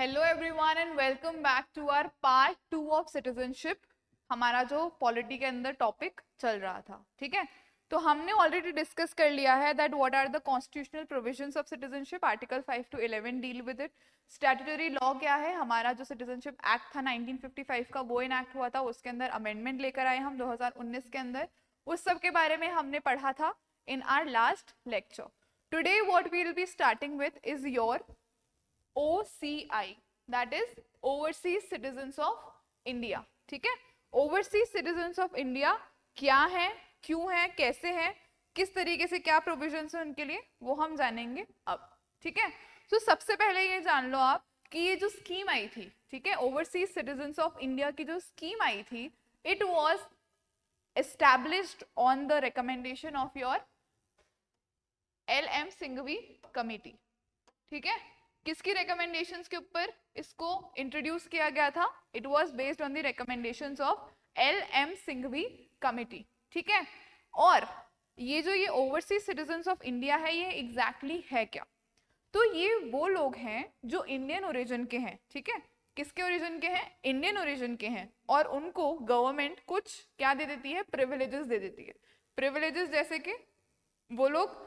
Hello everyone and welcome back to our part 2 of citizenship. हमारा जो polity के अंदर टॉपिक चल रहा था, ठीक है। तो हमने ऑलरेडी डिस्कस कर लिया है that what are the constitutional provisions of citizenship. Article 5 to 11 deal with it. Statutory law क्या है, हमारा जो सिटीजनशिप एक्ट था 1955 का, वो इनएक्ट हुआ था, उसके अंदर अमेंडमेंट लेकर आए हम 2019 के अंदर। उस सब के बारे में हमने पढ़ा था in our last lecture. Today what we will be starting with is your OCI, that is Overseas Citizens of India, ठीक है। Overseas Citizens of India क्या है, क्यों है, कैसे है, किस तरीके से क्या प्रोविजंस है उनके लिए, वो हम जानेंगे अब, ठीक है। तो सबसे पहले ये जान लो आप कि ये जो स्कीम आई थी, ठीक है, ओवरसीज सिटीजन्स ऑफ इंडिया की जो स्कीम आई थी, it was established on the recommendation of your LM Singhvi committee, ठीक है। किसकी रिकमेंडेशंस के ऊपर इसको इंट्रोड्यूस किया गया था? It was based on the recommendations of LM Singhvi committee, ठीक है। और ये ओवरसीज सिटीजन्स ऑफ इंडिया है, ये एग्जैक्टली है क्या? तो ये वो लोग हैं जो इंडियन ओरिजिन के हैं, ठीक है। किसके ओरिजिन के हैं? इंडियन ओरिजिन के हैं। और उनको गवर्नमेंट कुछ क्या दे देती है? प्रिविलेजेस दे देती है। प्रिविलेजेस जैसे कि वो लोग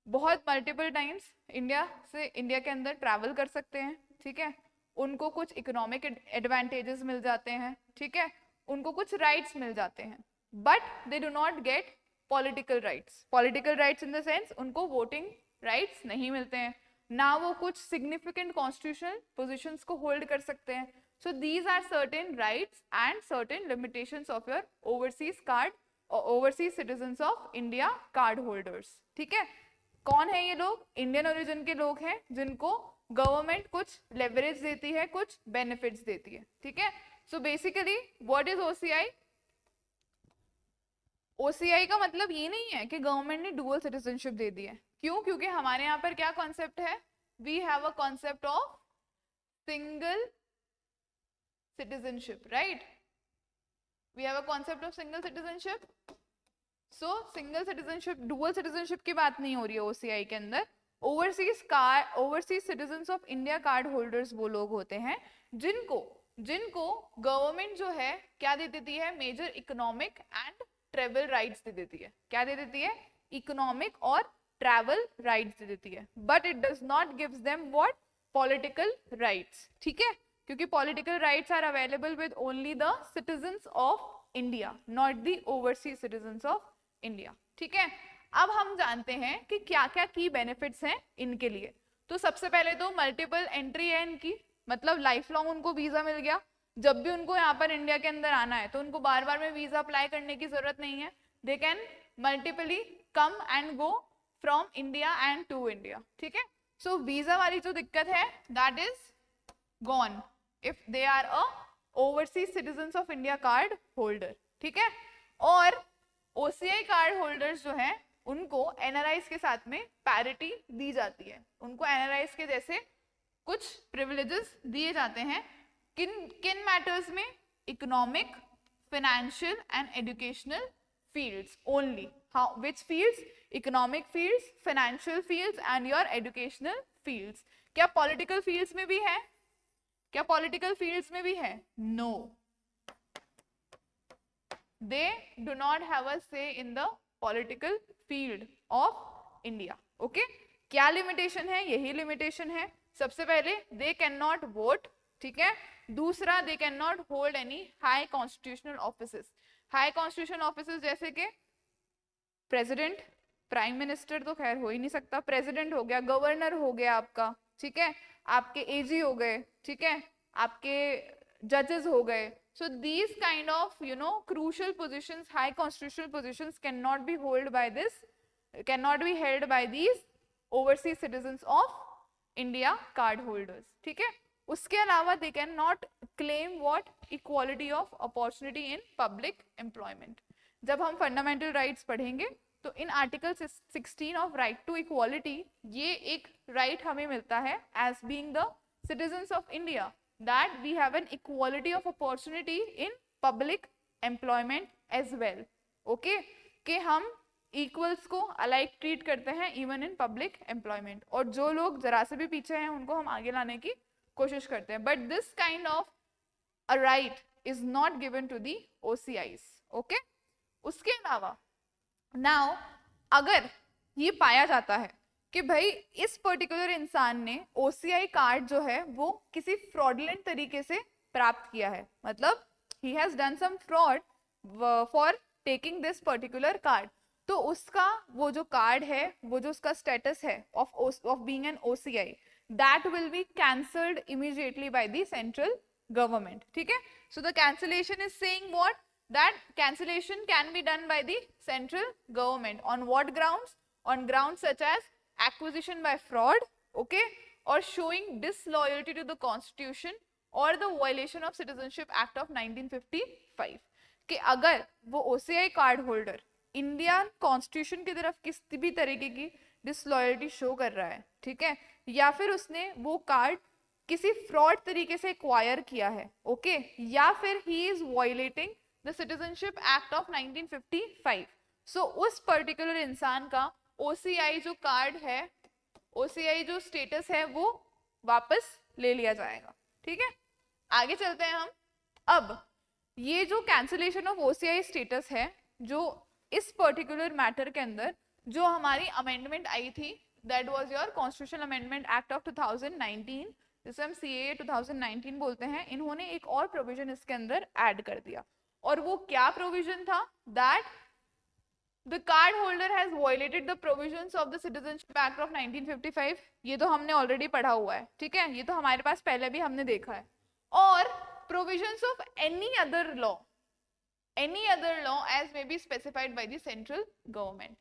बहुत मल्टीपल टाइम्स इंडिया के अंदर ट्रैवल कर सकते हैं, ठीक है। उनको कुछ इकोनॉमिक एडवांटेजेस मिल जाते हैं, ठीक है। उनको कुछ राइट्स मिल जाते हैं, but they do not get political rights. Political rights in the sense उनको वोटिंग राइट्स नहीं मिलते हैं, ना वो कुछ सिग्निफिकेंट कॉन्स्टिट्यूशनल पोजीशंस को होल्ड कर सकते हैं। So these are certain rights and certain limitations of your overseas card और overseas citizens of India card holders, ठीक है। कौन है ये लोग? इंडियन ओरिजिन के लोग हैं जिनको गवर्नमेंट कुछ लेवरेज देती है, कुछ बेनिफिट्स देती है, ठीक है। So basically what is OCI? OCI का मतलब ये नहीं है कि गवर्नमेंट ने डुअल सिटीजनशिप दे दी है। क्यों? क्योंकि हमारे यहाँ पर क्या कॉन्सेप्ट है? We have a concept of single citizenship, right? We have a concept of single citizenship. So single citizenship, dual citizenship की बात नहीं हो रही है OCI के अंदर। Overseas citizens of India card holders वो लोग होते हैं जिनको गवर्नमेंट जो है क्या दे देती है? Major economic and travel rights दे देती है। क्या दे देती है? इकोनॉमिक और ट्रैवल राइट्स दे देती है, but it does not gives them what? Political rights, ठीक है। क्योंकि political rights are available with only the citizens of India, not the overseas citizens of India, ठीक है। अब हम जानते हैं कि क्या क्या की बेनिफिट्स हैं इनके लिए। तो सबसे पहले तो मल्टीपल एंट्री है इनकी, मतलब लाइफ लॉन्ग उनको वीजा मिल गया। जब भी उनको यहाँ पर इंडिया के अंदर आना है तो उनको बार बार में वीजा अप्लाई करने की जरूरत नहीं है। They can multiply come and go from India and to India, ठीक है। सो वीजा वाली जो दिक्कत है that is gone if they are a overseas citizens of India card holder, ठीक है। और OCI कार्ड होल्डर्स जो हैं उनको NRIs के साथ में पैरिटी दी जाती है। उनको NRIs के जैसे कुछ प्रिविलेजेस दिए जाते हैं। किन किन मैटर्स में? Economic, financial and educational fields only. How which fields? Economic fields, financial fields and your educational fields. क्या पॉलिटिकल फील्ड्स में भी है? क्या पॉलिटिकल फील्ड्स में भी है? No, they do not have a say in the political field of India, okay? क्या limitation है? यही लिमिटेशन है। सबसे पहले they cannot vote, ठीक है। दूसरा they cannot hold any high constitutional offices। high constitutional offices जैसे कि प्रेसिडेंट, प्राइम मिनिस्टर तो खैर हो ही नहीं सकता, प्रेसिडेंट हो गया, गवर्नर हो गया आपका, ठीक है, आपके AG हो गए, ठीक है, आपके जजेस हो गए। So these kind of crucial positions, high constitutional positions cannot be held by these overseas citizens of India card holders, ठीक है। उसके अलावा they cannot claim what? Equality of opportunity in public employment। जब हम फंडामेंटल राइट्स पढ़ेंगे तो in article 16 of right to equality ये एक राइट हमें मिलता है as being the citizens of India, that we have an equality of opportunity in public employment as well, okay? कि हम equals को alike treat करते हैं even in public employment। और जो लोग जरा से भी पीछे हैं उनको हम आगे लाने की कोशिश करते हैं, but this kind of a right is not given to the OCIs. Okay, उसके अलावा नाउ अगर ये पाया जाता है कि भाई इस पर्टिकुलर इंसान ने OCI कार्ड जो है वो किसी फ्रॉडलेंट तरीके से प्राप्त किया है, मतलब he has done some fraud for taking this particular card, तो उसका वो जो कार्ड है, वो जो उसका स्टेटस है of being an OCI, that will be cancelled immediately by the central government. ठीक है, so the cancellation is saying what, that cancellation can be done by the central government. On what grounds? On grounds such as acquisition by fraud, okay, or showing disloyalty to the constitution or the violation of Citizenship Act of 1955. कि अगर वो OCI card holder Indian constitution की तरफ किसी भी तरीके की disloyalty show कर रहा है, ठीक है, या फिर उसने वो कार्ड किसी फ्रॉड तरीके से एक्वायर किया है, ओके, या फिर he is violating the citizenship act of 1955, सो उस पर्टिकुलर इंसान का OCI जो कार्ड है, OCI जो स्टेटस है वो वापस ले लिया जाएगा. ठीक है, आगे चलते हैं हम. अब ये जो कैंसिलेशन ऑफ OCI स्टेटस है, जो इस पर्टिकुलर मैटर के अंदर जो हमारी अमेंडमेंट आई थी, that was your constitutional amendment act of 2019, जिसे हम CAA 2019 बोलते हैं, इन्होंने एक और प्रोविजन इसके अंदर ऐड कर दिया. और वो क्या प्रोविजन था? That the card holder has violated the provisions of the citizenship act of 1955. ये तो हमने ऑलरेडी पढ़ा हुआ है, ठीक है, ये तो हमारे पास पहले भी हमने देखा है. और provisions of any other law as may be specified by the central government.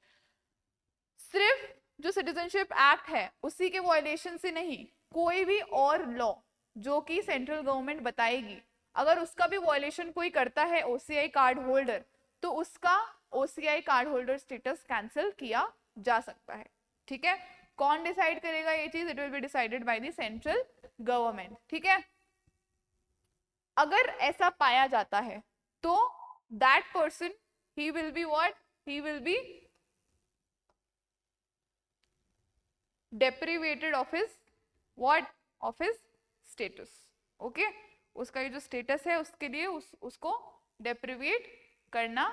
सिर्फ जो सिटीजनशिप एक्ट है उसी के वायलेशन से नहीं, कोई भी और लॉ जो कि सेंट्रल गवर्नमेंट बताएगी, अगर उसका भी वायलेशन कोई करता है OCI कार्ड होल्डर, तो उसका OCI card holder status cancel किया जा सकता है. ठीक है, कौन डिसाइड करेगा ये चीज? It will be decided by the central government. ठीक है, अगर ऐसा पाया जाता है तो that person, he will be what? He will be deprivated of his what? Of his status. Okay? उसका ये जो स्टेटस है उसके लिए उसको डेप्रीवेट करना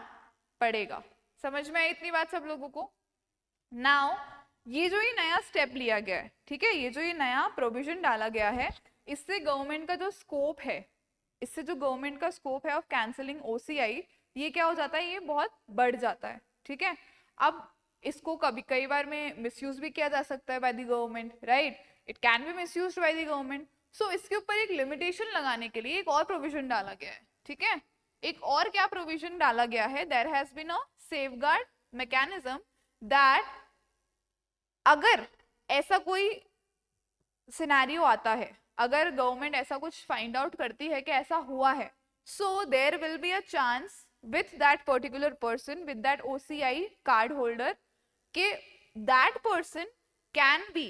पड़ेगा. समझ में आई इतनी बात सब लोगों को? नाउ ये जो ये नया स्टेप लिया गया है, ठीक है, ये जो ये नया प्रोविजन डाला गया है, इससे गवर्नमेंट का जो स्कोप है, इससे जो गवर्नमेंट का स्कोप है ऑफ कैंसलिंग OCI, ये क्या हो जाता है? ये बहुत बढ़ जाता है. ठीक है, अब इसको कभी कई बार में मिसयूज भी किया जा सकता है by the government, right? It can be misused by the government. So इसके ऊपर एक लिमिटेशन लगाने के लिए एक और प्रोविजन डाला गया है. ठीक है, एक और क्या प्रोविजन डाला गया है? There has been a safeguard mechanism that अगर ऐसा कोई सिनेरियो आता है, अगर गवर्नमेंट ऐसा कुछ फाइंड आउट करती है कि ऐसा हुआ है, so there will be a chance with that particular person, with that OCI card holder, कि that person can be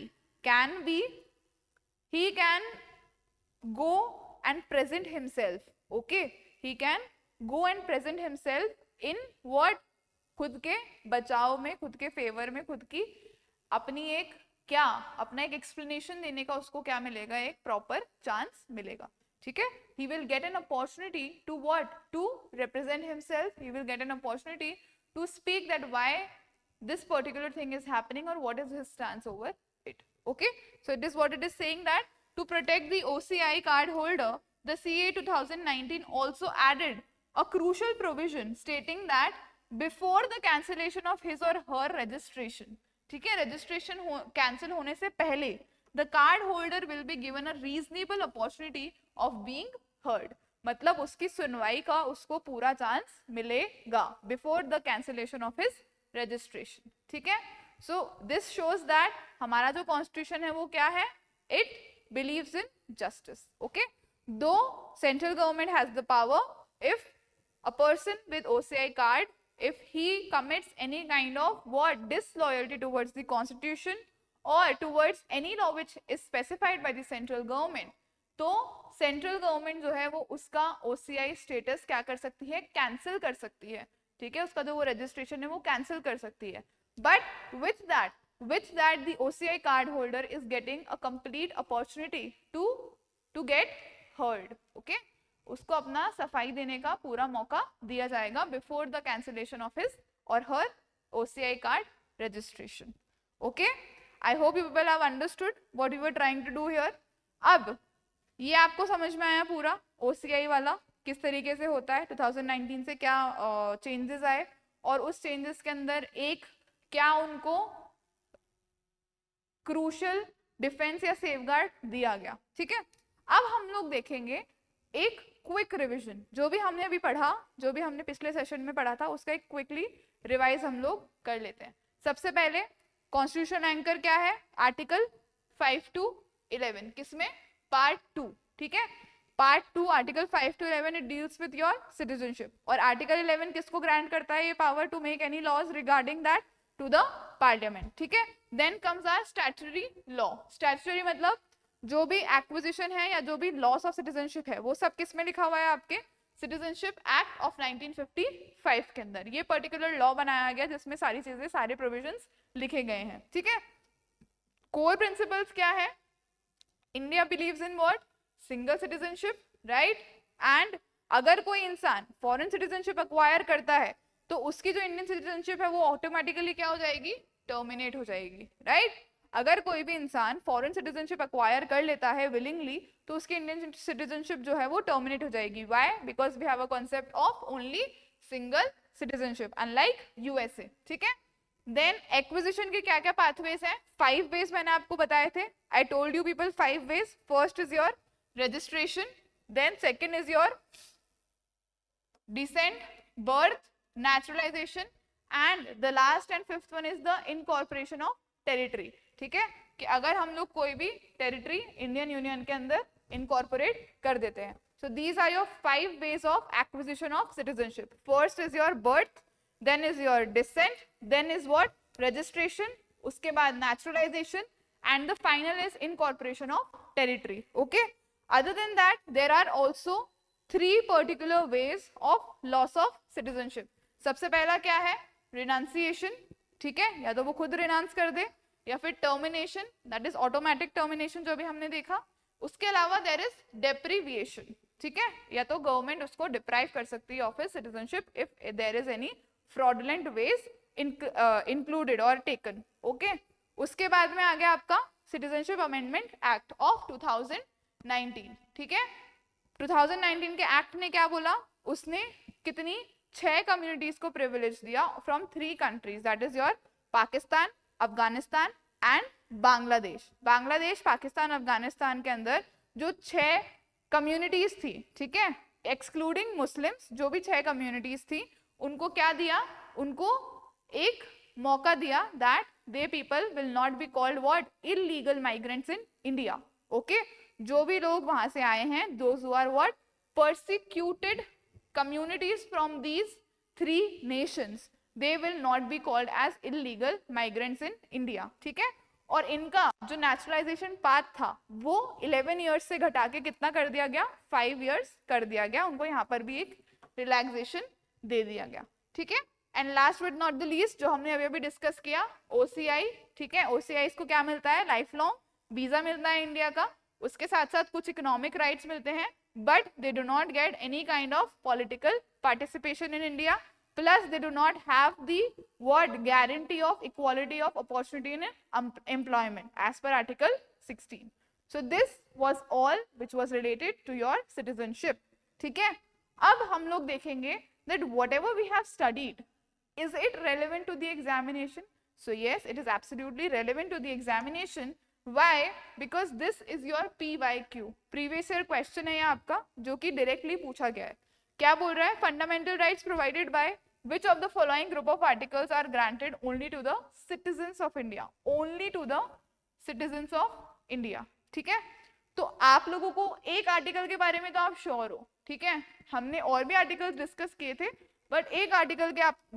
he can go and present himself. Okay, he can go and present himself in what? खुद के बचाव में, खुद के favour में, खुद की अपनी एक क्या, अपना एक एक्सप्लेनेशन देने का उसको क्या मिलेगा? एक प्रॉपर चांस मिलेगा. ठीक है, he will get an opportunity to what? To represent himself. He will get an opportunity to speak that why this particular thing is happening or what is his stance over it. Okay, so it is what it is saying, that to protect the OCI card holder, the CAA 2019 also added a crucial provision stating that before the cancellation of his or her registration, ठीक है, registration cancel होने से पहले, the card holder will be given a reasonable opportunity of being heard. मतलब उसकी सुनवाई का उसको पूरा चांस मिलेगा before the cancellation of his registration. ठीक है, so this shows that हमारा जो constitution है वो क्या है? It believes in justice. Okay, though central government has the power, if a person with OCI card, if he commits any kind of what? Disloyalty towards the constitution or towards any law which is specified by the central government, तो central government जो है वो उसका OCI status क्या कर सकती है? Cancel कर सकती है. ठीक है, उसका जो वो रजिस्ट्रेशन है वो कैंसिल कर सकती है. But with that the OCI card holder is getting a complete opportunity to to get heard. Okay, उसको अपना सफाई देने का पूरा मौका दिया जाएगा before the cancellation of his और her OCI card registration. Okay, I hope you people have understood what we were trying to do here. अब ये आपको समझ में आया पूरा OCI वाला किस तरीके से होता है, 2019 से क्या चेंजेस आए और उस चेंजेस के अंदर एक क्या उनको क्रूशल डिफेंस या सेफगार्ड दिया गया. ठीक है, अब हम लोग देखेंगे एक क्विक रिवीजन. जो भी हमने अभी पढ़ा, जो भी हमने पिछले सेशन में पढ़ा था, उसका एक क्विकली रिवाइज हम लोग कर लेते हैं. सबसे पहले कॉन्स्टिट्यूशन एंकर क्या है, आर्टिकल 5 to 11. किसमें, पार्ट 2. ठीक है, part 2 article 5 to 11 it deals with your citizenship. और आर्टिकल 11 किसको ग्रांट करता है, ये power to make any laws regarding that to the parliament. ठीक है, then comes our statutory law. Statutory मतलब जो भी एक्विजिशन है या जो भी लॉस ऑफ सिटीजनशिप है वो सब किस में लिखा हुआ है, आपके सिटीजनशिप एक्ट ऑफ 1955 के अंदर. ये पर्टिकुलर लॉ बनाया गया जिसमें सारी चीजें, सारे प्रोविजंस लिखे गए हैं. ठीक है, कोर प्रिंसिपल्स क्या है, India believes in what, single citizenship, right. And अगर कोई इंसान फॉरेन सिटीजनशिप अक्वायर करता है तो उसकी जो इंडियन सिटीजनशिप है वो ऑटोमेटिकली क्या हो जाएगी, टर्मिनेट हो जाएगी, राइट. अगर कोई भी इंसान फॉरेन सिटीजनशिप अक्वायर कर लेता है विलिंगली तो उसकी इंडियन सिटीजनशिप जो है वो टर्मिनेट हो जाएगी. Why, because we have a concept of only single citizenship unlike USA. ठीक है, देन एक्विजिशन के क्या क्या पाथवेज हैं, 5 वेज मैंने आपको बताए थे. I told you people 5 ways. First is your registration, then second is your descent, birth, naturalization, and the last and fifth one is the incorporation of territory. ठीक है, कि अगर हम लोग कोई भी टेरिटरी इंडियन यूनियन के अंदर इनकॉर्पोरेट कर देते हैं. So these are your 5 ways of acquisition of citizenship. First is your birth, then is your descent, then is what, registration, उसके बाद naturalization, and the final is incorporation of territory. Okay. Other than that, there are also 3 particular ways of loss of citizenship. सबसे पहला क्या है, renunciation. ठीक है, या तो वो खुद रिनाउंस कर दे या फिर termination, that is automatic termination जो भी हमने देखा. उसके अलावा देयर इज डेप्रीविएशन. ठीक है, या तो गवर्नमेंट उसको डिप्राइव कर सकती है of his citizenship if there is any fraudulent ways included और टेकन. ओके, उसके बाद में आ गया आपका सिटीजनशिप अमेंडमेंट एक्ट ऑफ 2019. ठीक है, 2019 के एक्ट ने क्या बोला, उसने कितनी 6 कम्युनिटीज को प्रिविलेज दिया from 3 countries, that is your Pakistan, Afghanistan and Bangladesh. Bangladesh, Pakistan, Afghanistan के अंदर जो 6 कम्युनिटीज थी, ठीक है, एक्सक्लूडिंग मुस्लिम्स, जो भी 6 कम्युनिटीज थी, उनको क्या दिया, उनको एक मौका दिया that they people will not be called what, illegal migrants in India. Okay, जो भी लोग वहां से आए हैं, those who are what, persecuted communities from these 3 nations, they will not be called as illegal migrants in India. ठीक है, और इनका जो नेचुरलाइजेशन पाथ था वो 11 इयर्स से घटा के कितना कर दिया गया, 5 इयर्स कर दिया गया. उनको यहाँ पर भी एक रिलैक्सेशन दे दिया गया. ठीक है, and last but not the least, जो हमने अभी डिस्कस किया, OCI. ठीक है, OCI को क्या मिलता है, लाइफ लॉन्ग वीजा मिलता है इंडिया का. उसके साथ साथ कुछ इकोनॉमिक राइट्स मिलते हैं, but they do not get any kind of political participation in India, plus they do not have the what, guarantee of equality of opportunity in employment as per article 16. So this was all which was related to your citizenship. ठीक है, अब हम लोग देखेंगे that whatever we have studied, is it relevant to the examination? So yes, it is absolutely relevant to the examination. Why? Because this is your PYQ, previous year question है ये आपका, जो कि डायरेक्टली पूछा गया है. क्या बोल रहा है, fundamental rights provided by which of the following group of articles are granted only to the citizens of India, only to the citizens of India. ठीक है, तो आप लोगों को एक आर्टिकल के बारे में तो आप श्योर हो. ठीक है, हमने और भी आर्टिकल्स डिस्कस किए थे, बट एक आर्टिकल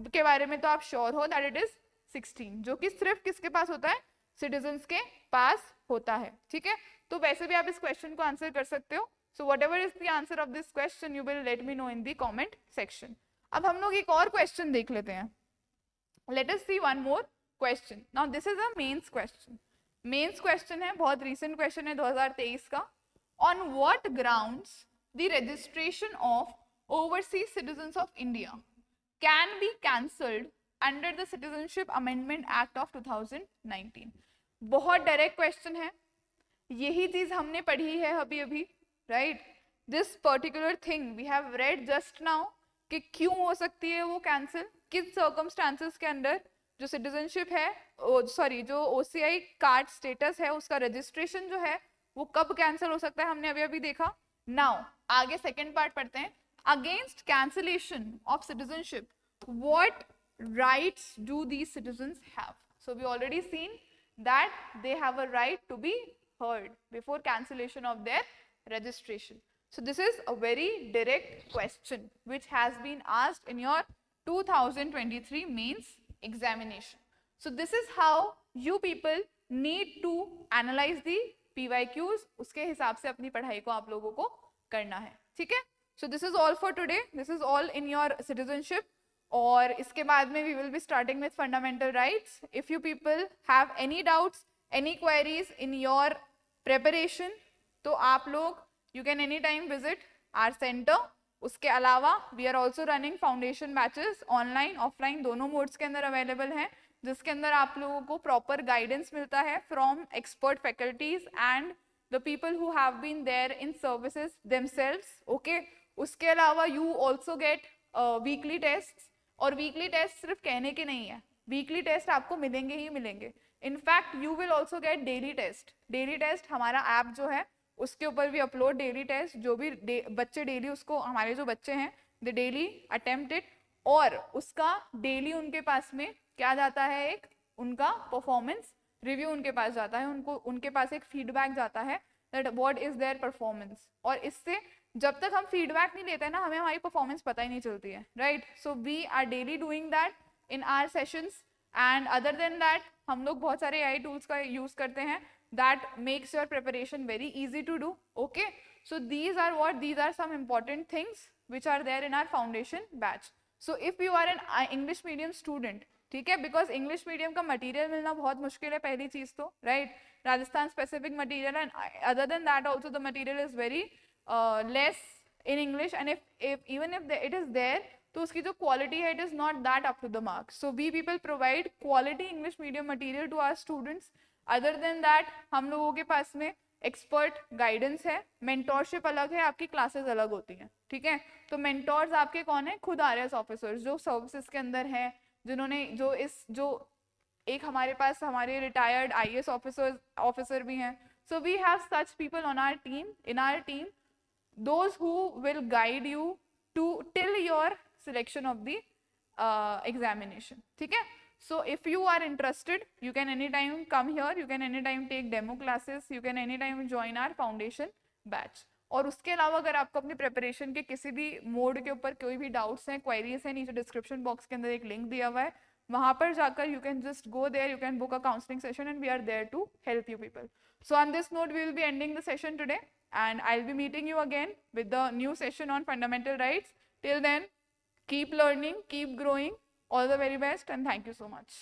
के बारे में तो आप श्योर हो, दैट इट इज 16, जो कि सिर्फ किसके पास होता है, सिटीजन्स के पास होता है. ठीक है, तो वैसे भी आप इस क्वेश्चन को आंसर कर सकते हो. So whatever is the answer of this question, you will let me know in the comment section. अब हम लोग एक और क्वेश्चन देख लेते हैं. Let us see one more question. Now this is a mains question. Mains question है, बहुत रीसेंट क्वेश्चन है 2023 का. on what grounds the registration of overseas citizens of India can be cancelled under the Citizenship Amendment Act of 2019? बहुत direct question है, यही चीज हमने पढ़ी है अभी अभी, right? This particular thing we have read just now कि क्यों हो सकती है वो कैंसिल, किस सर्कमस्टांसेस के अंदर जो सिटीजनशिप है, सॉरी जो OCI कार्ड स्टेटस है उसका रजिस्ट्रेशन जो है वो कब कैंसिल हो सकता है, हमने अभी अभी देखा. नाउ आगे सेकेंड पार्ट पढ़ते हैं. Against cancellation of citizenship what rights do these citizens have? So we already seen that they have a right to be heard before cancellation of their registration. So this is a very direct question which has been asked in your 2023 mains examination. So this is how you people need to analyze the PYQs. उसके हिसाब से अपनी पढ़ाई को आप लोगों को करना है, ठीक है? So this is all for today. This is all in your citizenship. और इसके बाद में we will be starting with fundamental rights. If you people have any doubts, any queries in your preparation, तो आप लोग you can anytime visit our center. उसके अलावा we are also running foundation batches online offline दोनों modes के अंदर available हैं, जिसके अंदर आप लोगों को proper guidance मिलता है from expert faculties and the people who have been there in services themselves. Okay, उसके अलावा you also get weekly tests, और weekly tests सिर्फ कहने के नहीं है, weekly test आपको मिलेंगे ही मिलेंगे. In fact you will also get daily test. Daily test हमारा ऐप जो है उसके ऊपर भी अपलोड डेली टेस्ट, जो भी बच्चे डेली उसको, हमारे जो बच्चे हैं दे डेली अटेम्प्ट इट, और उसका डेली उनके पास में क्या जाता है, एक उनका परफॉर्मेंस रिव्यू उनके पास जाता है, उनको उनके पास एक फीडबैक जाता है that what is their performance. और इससे जब तक हम फीडबैक नहीं लेते ना हमें हमारी परफॉर्मेंस पता ही नहीं चलती है, right? So we are daily doing that in our sessions. And other than that हम लोग बहुत सारे AI टूल्स का यूज करते हैं that makes your preparation very easy to do. Okay, so these are some important things which are there in our foundation batch. So if you are an English medium student, ठीक है, because English medium का material मिलना बहुत मुश्किल है पहली चीज तो, right? Rajasthan specific material, and other than that also the material is very less in English, and if even if it is there, तो उसकी जो क्वालिटी है it is not that up to the mark. So we people provide quality English medium material to our students. Other than that हम लोगों के पास में expert guidance है, mentorship अलग है, आपकी क्लासेस अलग होती हैं, ठीक है? तो मेंटोर्स आपके कौन है? खुद RS ऑफिसर्स जो सर्विसेज के अंदर हैं, जिन्होंने जो एक हमारे पास हमारे रिटायर्ड IAS ऑफिसर भी हैं. So we have such people on our team, in our team, those who will guide you to till your selection of the examination, ठीक है? So if you are interested, you can anytime come here, you can anytime take demo classes, you can anytime join our foundation batch. और उसके अलावा अगर आपको अपनी preparation के किसी भी मोड के ऊपर कोई भी डाउट्स हैं, क्वेरीज हैं, नीचे डिस्क्रिप्शन बॉक्स के अंदर एक लिंक दिया हुआ है, वहाँ पर जाकर you can just go there, you can book a counseling session and we are there to help you people. So on this note, we will be ending the session today and I'll be meeting you again with the new session on fundamental rights. Till then, keep learning, keep growing. All the very best and thank you so much.